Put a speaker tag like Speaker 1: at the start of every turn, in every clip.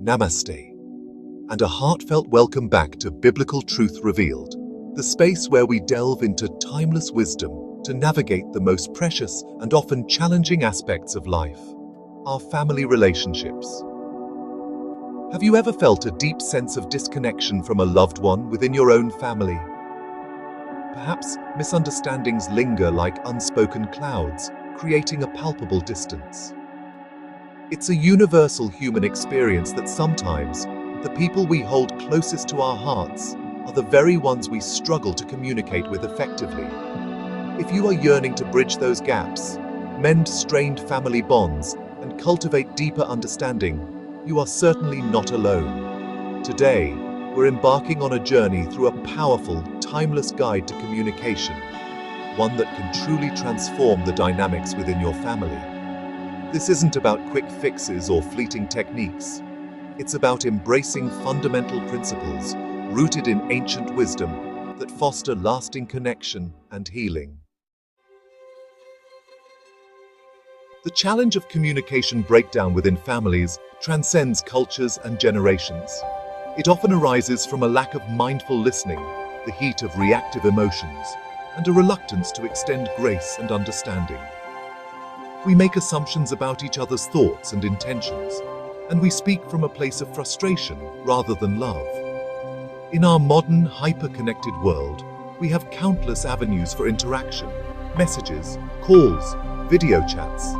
Speaker 1: Namaste, and a heartfelt welcome back to Biblical Truth Revealed, the space where we delve into timeless wisdom to navigate the most precious and often challenging aspects of life, our family relationships. Have you ever felt a deep sense of disconnection from a loved one within your own family? Perhaps misunderstandings linger like unspoken clouds, creating a palpable distance. It's a universal human experience that sometimes the people we hold closest to our hearts are the very ones we struggle to communicate with effectively. If you are yearning to bridge those gaps, mend strained family bonds, and cultivate deeper understanding, you are certainly not alone. Today, we're embarking on a journey through a powerful, timeless guide to communication, one that can truly transform the dynamics within your family. This isn't about quick fixes or fleeting techniques. It's about embracing fundamental principles rooted in ancient wisdom that foster lasting connection and healing. The challenge of communication breakdown within families transcends cultures and generations. It often arises from a lack of mindful listening, the heat of reactive emotions, and a reluctance to extend grace and understanding. We make assumptions about each other's thoughts and intentions, and we speak from a place of frustration rather than love. In our modern, hyper-connected world, we have countless avenues for interaction, messages, calls, video chats.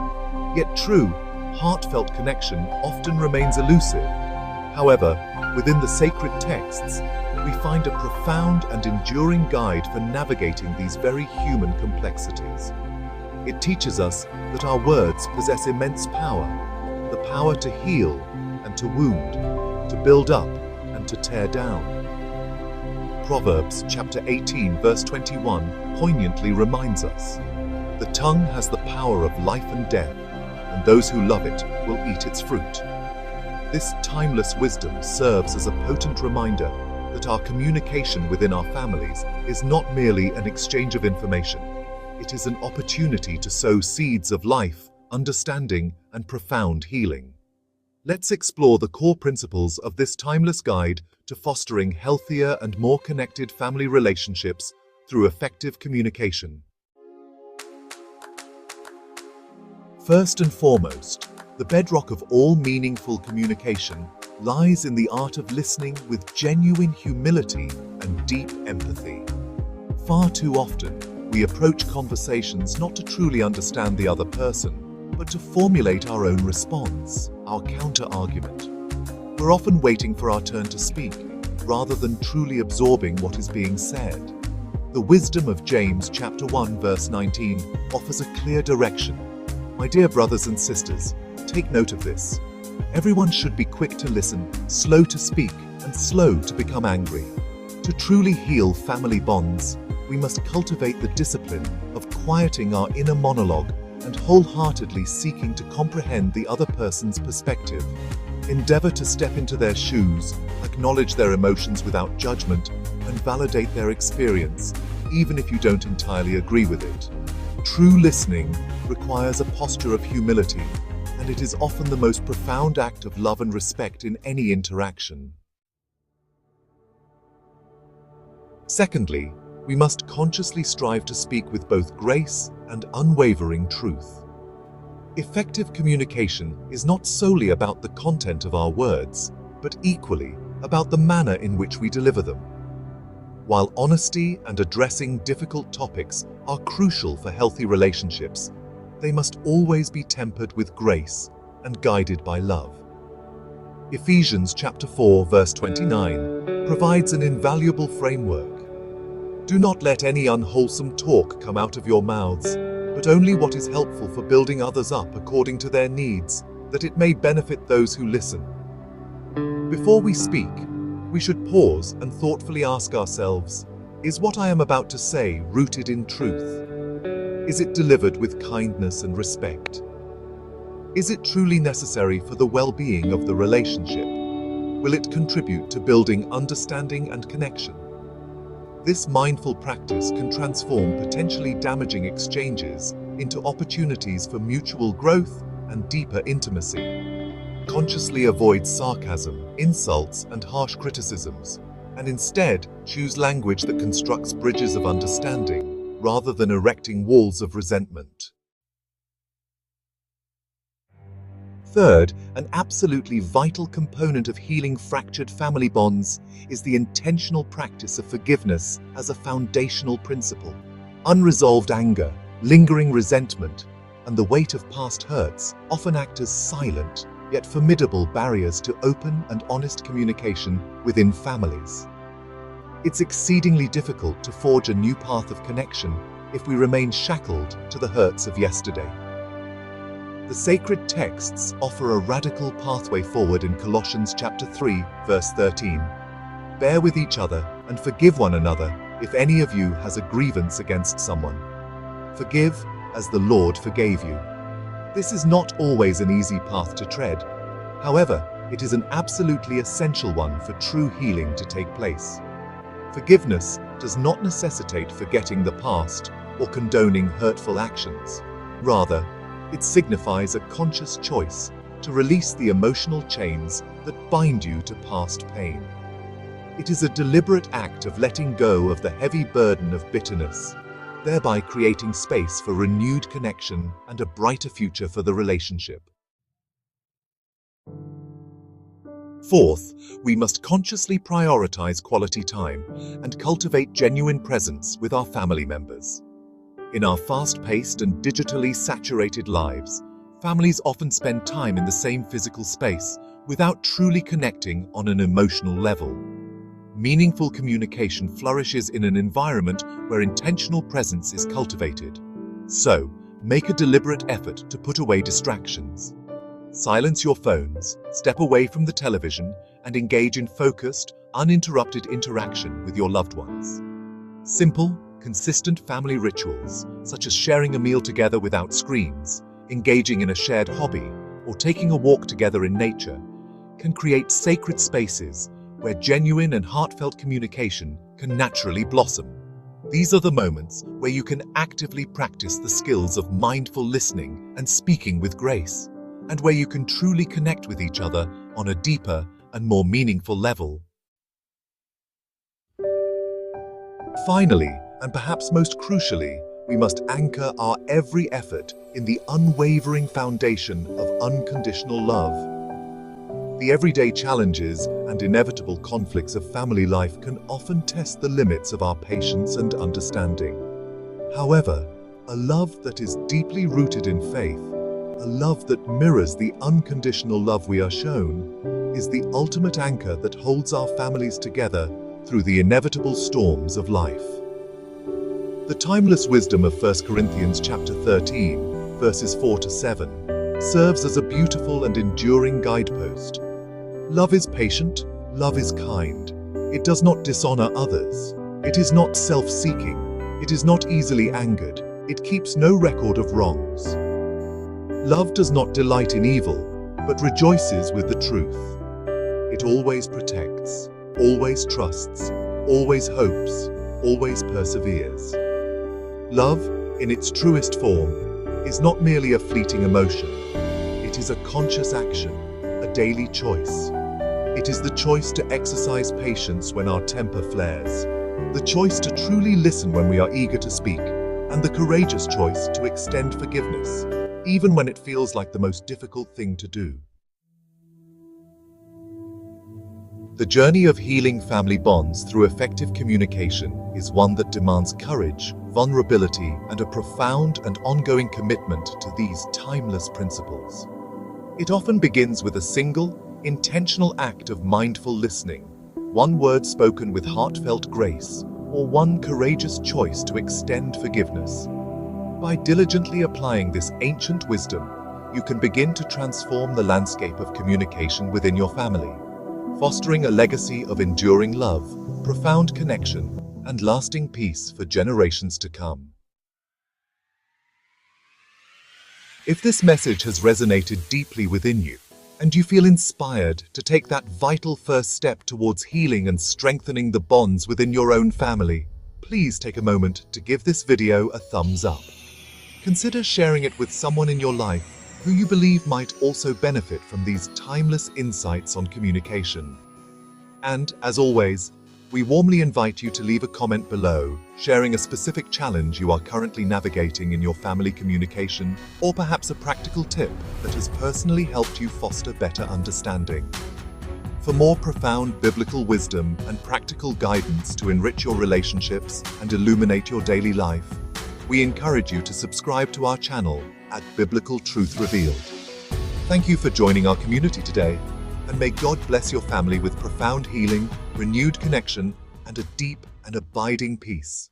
Speaker 1: Yet true, heartfelt connection often remains elusive. However, within the sacred texts, we find a profound and enduring guide for navigating these very human complexities. It teaches us that our words possess immense power, the power to heal and to wound, to build up and to tear down. Proverbs chapter 18 verse 21 poignantly reminds us, "The tongue has the power of life and death, and those who love it will eat its fruit." This timeless wisdom serves as a potent reminder that our communication within our families is not merely an exchange of information. It is an opportunity to sow seeds of life, understanding, and profound healing. Let's explore the core principles of this timeless guide to fostering healthier and more connected family relationships through effective communication. First and foremost, the bedrock of all meaningful communication lies in the art of listening with genuine humility and deep empathy. Far too often, we approach conversations not to truly understand the other person, but to formulate our own response, our counter-argument. We're often waiting for our turn to speak, rather than truly absorbing what is being said. The wisdom of James chapter 1 verse 19 offers a clear direction. My dear brothers and sisters, take note of this. Everyone should be quick to listen, slow to speak, and slow to become angry. To truly heal family bonds, we must cultivate the discipline of quieting our inner monologue and wholeheartedly seeking to comprehend the other person's perspective. Endeavor to step into their shoes, acknowledge their emotions without judgment, and validate their experience, even if you don't entirely agree with it. True listening requires a posture of humility, and it is often the most profound act of love and respect in any interaction. Secondly, we must consciously strive to speak with both grace and unwavering truth. Effective communication is not solely about the content of our words, but equally about the manner in which we deliver them. While honesty and addressing difficult topics are crucial for healthy relationships, they must always be tempered with grace and guided by love. Ephesians chapter 4 verse 29 provides an invaluable framework. Do not let any unwholesome talk come out of your mouths, but only what is helpful for building others up according to their needs, that it may benefit those who listen. Before we speak, we should pause and thoughtfully ask ourselves, is what I am about to say rooted in truth? Is it delivered with kindness and respect? Is it truly necessary for the well-being of the relationship? Will it contribute to building understanding and connection? This mindful practice can transform potentially damaging exchanges into opportunities for mutual growth and deeper intimacy. consciously avoid sarcasm, insults, and harsh criticisms, and instead choose language that constructs bridges of understanding rather than erecting walls of resentment. Third, an absolutely vital component of healing fractured family bonds is the intentional practice of forgiveness as a foundational principle. Unresolved anger, lingering resentment, and the weight of past hurts often act as silent, yet formidable barriers to open and honest communication within families. It's exceedingly difficult to forge a new path of connection if we remain shackled to the hurts of yesterday. The sacred texts offer a radical pathway forward in Colossians chapter 3, verse 13. Bear with each other and forgive one another if any of you has a grievance against someone. Forgive as the Lord forgave you. This is not always an easy path to tread. However, it is an absolutely essential one for true healing to take place. Forgiveness does not necessitate forgetting the past or condoning hurtful actions. Rather, it signifies a conscious choice to release the emotional chains that bind you to past pain. It is a deliberate act of letting go of the heavy burden of bitterness, thereby creating space for renewed connection and a brighter future for the relationship. Fourth, we must consciously prioritize quality time and cultivate genuine presence with our family members. In our fast-paced and digitally saturated lives, families often spend time in the same physical space without truly connecting on an emotional level. Meaningful communication flourishes in an environment where intentional presence is cultivated. So, make a deliberate effort to put away distractions. Silence your phones, step away from the television, and engage in focused, uninterrupted interaction with your loved ones. Simple, consistent family rituals, such as sharing a meal together without screens, engaging in a shared hobby, or taking a walk together in nature, can create sacred spaces where genuine and heartfelt communication can naturally blossom. These are the moments where you can actively practice the skills of mindful listening and speaking with grace, and where you can truly connect with each other on a deeper and more meaningful level. Finally, and perhaps most crucially, we must anchor our every effort in the unwavering foundation of unconditional love. The everyday challenges and inevitable conflicts of family life can often test the limits of our patience and understanding. However, a love that is deeply rooted in faith, a love that mirrors the unconditional love we are shown, is the ultimate anchor that holds our families together through the inevitable storms of life. The timeless wisdom of 1 Corinthians chapter 13, verses 4 to 7, serves as a beautiful and enduring guidepost. Love is patient, love is kind. It does not dishonor others. It is not self-seeking. It is not easily angered. It keeps no record of wrongs. Love does not delight in evil, but rejoices with the truth. It always protects, always trusts, always hopes, always perseveres. Love, in its truest form, is not merely a fleeting emotion. It is a conscious action, a daily choice. It is the choice to exercise patience when our temper flares, the choice to truly listen when we are eager to speak, and the courageous choice to extend forgiveness, even when it feels like the most difficult thing to do. The journey of healing family bonds through effective communication is one that demands courage, vulnerability, and a profound and ongoing commitment to these timeless principles. It often begins with a single, intentional act of mindful listening, one word spoken with heartfelt grace, or one courageous choice to extend forgiveness. By diligently applying this ancient wisdom, you can begin to transform the landscape of communication within your family, fostering a legacy of enduring love, profound connection, and lasting peace for generations to come. If this message has resonated deeply within you, and you feel inspired to take that vital first step towards healing and strengthening the bonds within your own family, please take a moment to give this video a thumbs up. Consider sharing it with someone in your life who you believe might also benefit from these timeless insights on communication. And, as always, we warmly invite you to leave a comment below, sharing a specific challenge you are currently navigating in your family communication, or perhaps a practical tip that has personally helped you foster better understanding. For more profound biblical wisdom and practical guidance to enrich your relationships and illuminate your daily life, we encourage you to subscribe to our channel at Biblical Truth Revealed. Thank you for joining our community today, and may God bless your family with profound healing, renewed connection, and a deep and abiding peace.